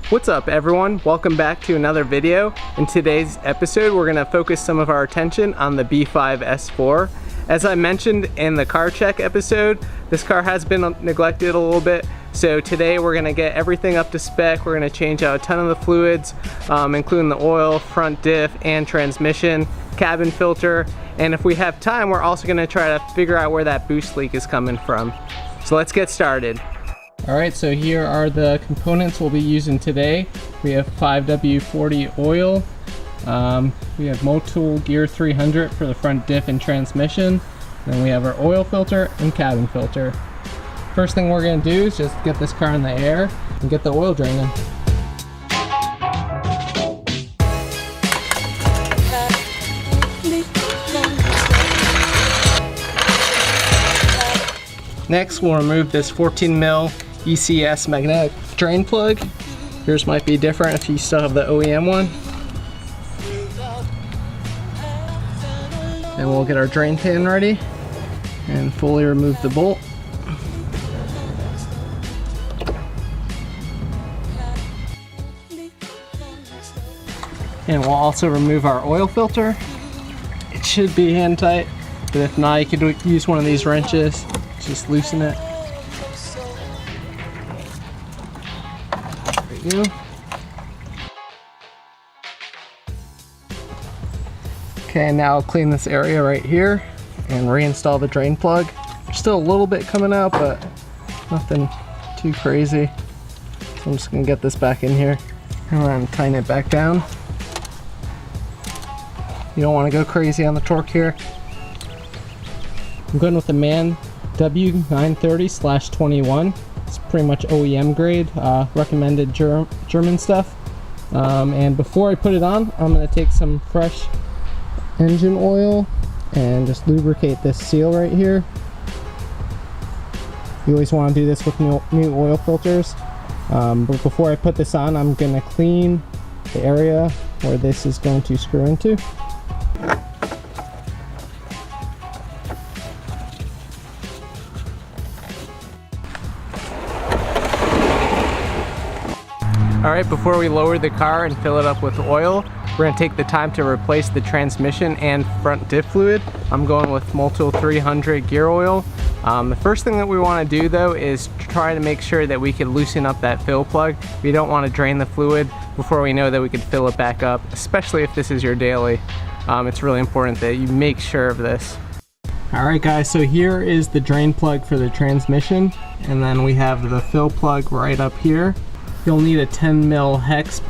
What's up everyone? Welcome back to another video. In today's episode we're going to focus some of our attention on the B5 S4. As I mentioned in the car check episode, this car has been neglected a little bit, so today we're going to get everything up to spec. We're going to change out a ton of the fluids, including the oil, front diff, and transmission, cabin filter, and if we have time we're also going to try to figure out where that boost leak is coming from. So let's get started. Alright, so here are the components we'll be using today. We have 5W40 oil, we have Motul Gear 300 for the front diff and transmission, then we have our oil filter and cabin filter. First thing we're going to do is just get this car in the air and get the oil draining. Next we'll remove this 14 mil ECS magnetic drain plug. Yours might be different if you still have the OEM one. And we'll get our drain pan ready and fully remove the bolt. And we'll also remove our oil filter. It should be hand tight, but if not, you could use one of these wrenches. Just loosen it. There you go. Okay, now I'll clean this area right here and reinstall the drain plug. There's still a little bit coming out, but nothing too crazy. So I'm just gonna get this back in here and then tighten it back down. You don't want to go crazy on the torque here. I'm going with the MAN W930/21. It's pretty much OEM grade, recommended German stuff. And before I put it on, I'm going to take some fresh engine oil and just lubricate this seal right here. You always want to do this with new oil filters. But before I put this on, I'm going to clean the area where this is going to screw into. Alright, before we lower the car and fill it up with oil, we're going to take the time to replace the transmission and front diff fluid. I'm going with Motul 300 gear oil. The first thing that we want to do though is try to make sure that we can loosen up that fill plug. We don't want to drain the fluid before we know that we can fill it back up, especially if this is your daily. It's really important that you make sure of this. Alright guys, so here is the drain plug for the transmission, and then we have the fill plug right up here. You'll need a 10 mil hex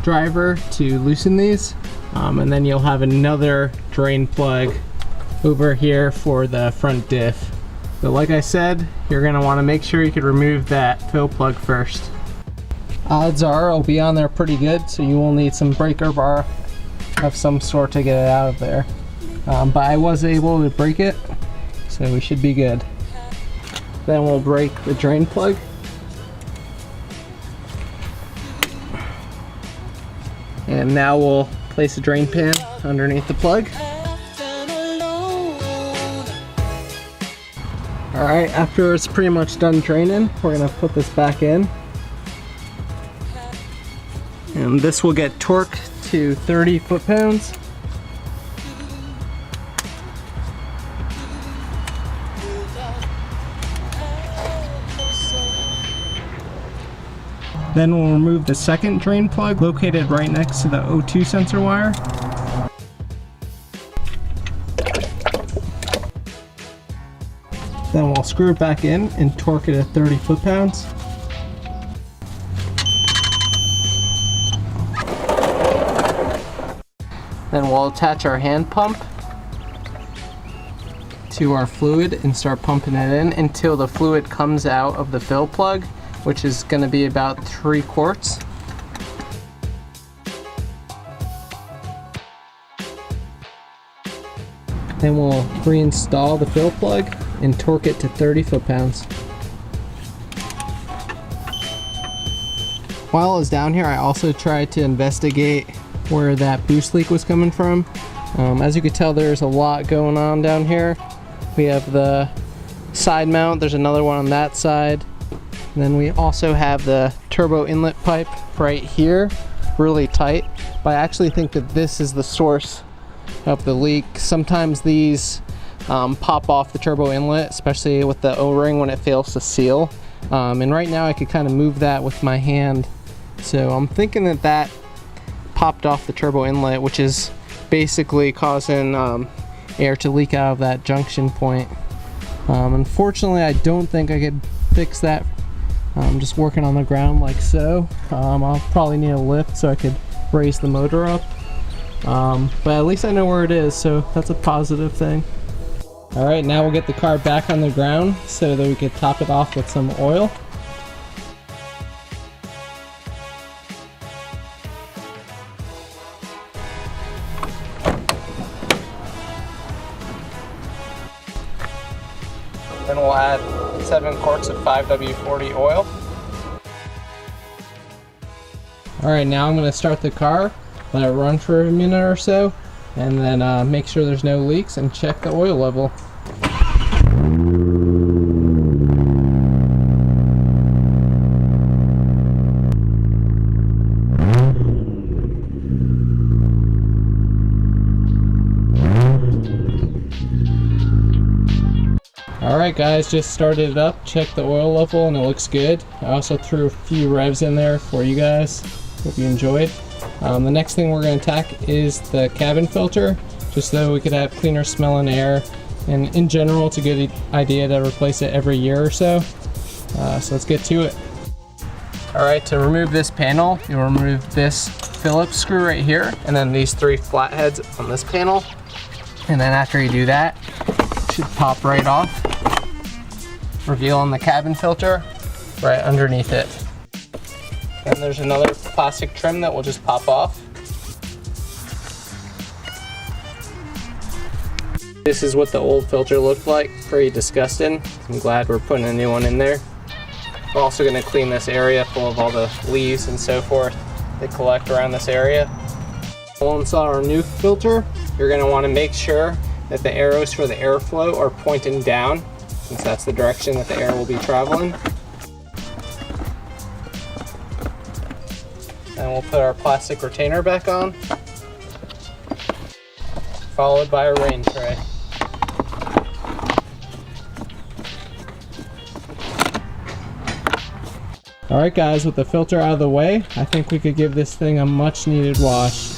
driver to loosen these, and then you'll have another drain plug over here for the front diff. But like I said, you're going to want to make sure you can remove that fill plug first. Odds are it'll be on there pretty good, so you will need some breaker bar of some sort to get it out of there. But I was able to break it, so we should be good. Then we'll break the drain plug. And now we'll place a drain pan underneath the plug. Alright, after it's pretty much done draining, we're going to put this back in. And this will get torqued to 30 foot-pounds. Then we'll remove the second drain plug located right next to the O2 sensor wire. Then we'll screw it back in and torque it at 30 foot-pounds. Then we'll attach our hand pump to our fluid and start pumping it in until the fluid comes out of the fill plug, which is going to be about 3 quarts. Then we'll reinstall the fill plug and torque it to 30 foot-pounds. While I was down here, I also tried to investigate where that boost leak was coming from. As you can tell, there's a lot going on down here. We have the side mount, there's another one on that side. And then we also have the turbo inlet pipe right here, really tight. But I actually think that this is the source of the leak. Sometimes these pop off the turbo inlet, especially with the O-ring when it fails to seal. And right now I could kind of move that with my hand. So I'm thinking that that popped off the turbo inlet, which is basically causing air to leak out of that junction point. Unfortunately, I don't think I could fix that. I'm just working on the ground like so. I'll probably need a lift so I could raise the motor up. But at least I know where it is, so that's a positive thing. All right, now we'll get the car back on the ground so that we could top it off with some oil. Then we'll add 7 quarts of 5W40 oil. All right, now I'm gonna start the car, let it run for a minute or so, and then make sure there's no leaks and check the oil level. Alright guys, just started it up, checked the oil level, and it looks good. I also threw a few revs in there for you guys. Hope you enjoyed. The next thing we're going to attack is the cabin filter, just so we could have cleaner smelling air. And in general, it's a good idea to replace it every year or so. So let's get to it. Alright, to remove this panel, you'll remove this Phillips screw right here, and then these 3 flatheads on this panel. And then after you do that, it should pop right off, revealing the cabin filter right underneath it. And there's another plastic trim that will just pop off. This is what the old filter looked like, pretty disgusting. I'm glad we're putting a new one in there. We're also going to clean this area full of all the leaves and so forth that collect around this area. We'll install our new filter. You're going to want to make sure that the arrows for the airflow are pointing down, since that's the direction that the air will be traveling. And we'll put our plastic retainer back on, followed by a rain tray. Alright guys, with the filter out of the way, I think we could give this thing a much needed wash.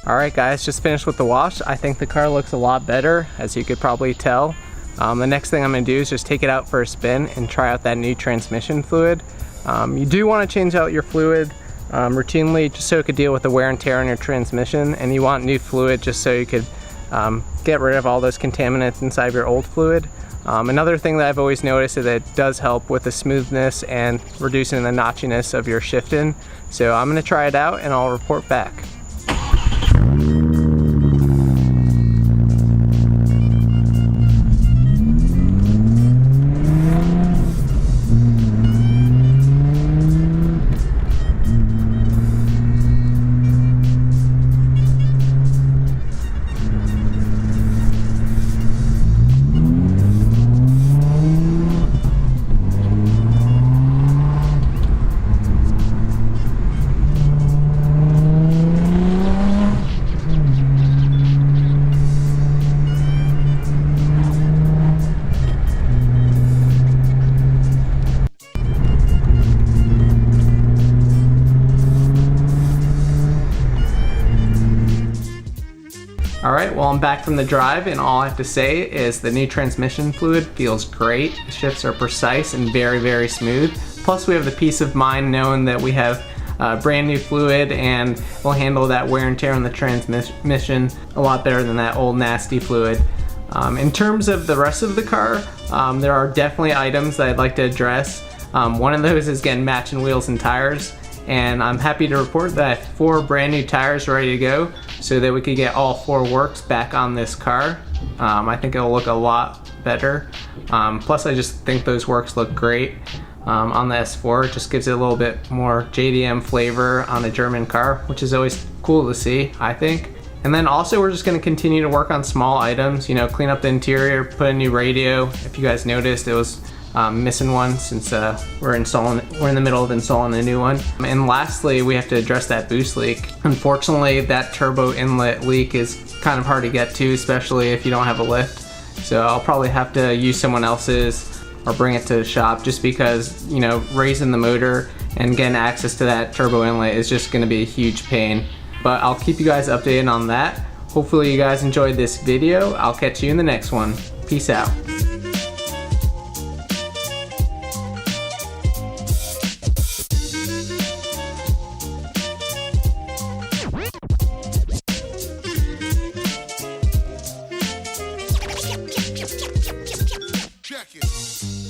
Alright guys, just finished with the wash. I think the car looks a lot better, as you could probably tell. The next thing I'm going to do is just take it out for a spin and try out that new transmission fluid. You do want to change out your fluid routinely, just so it could deal with the wear and tear on your transmission, and you want new fluid just so you could get rid of all those contaminants inside of your old fluid. Another thing that I've always noticed is that it does help with the smoothness and reducing the notchiness of your shifting. So I'm going to try it out and I'll report back. Alright, well I'm back from the drive, and all I have to say is the new transmission fluid feels great. The shifts are precise and very, very smooth. Plus we have the peace of mind knowing that we have brand new fluid and we'll handle that wear and tear on the transmission a lot better than that old nasty fluid. In terms of the rest of the car, there are definitely items that I'd like to address. One of those is getting matching wheels and tires. and I'm happy to report that I have 4 brand new tires ready to go so that we could get all 4 works back on this car. I think it'll look a lot better. Plus I just think those works look great on the S4. It just gives it a little bit more JDM flavor on a German car, which is always cool to see, I think. And then also we're just going to continue to work on small items, you know, clean up the interior, put a new radio. If you guys noticed, it was missing one since we're in the middle of installing a new one. And lastly, we have to address that boost leak. Unfortunately, that turbo inlet leak is kind of hard to get to, especially if you don't have a lift. So I'll probably have to use someone else's or bring it to the shop, just because, you know, raising the motor and getting access to that turbo inlet is just going to be a huge pain. But I'll keep you guys updated on that. Hopefully you guys enjoyed this video. I'll catch you in the next one. Peace out. Check it.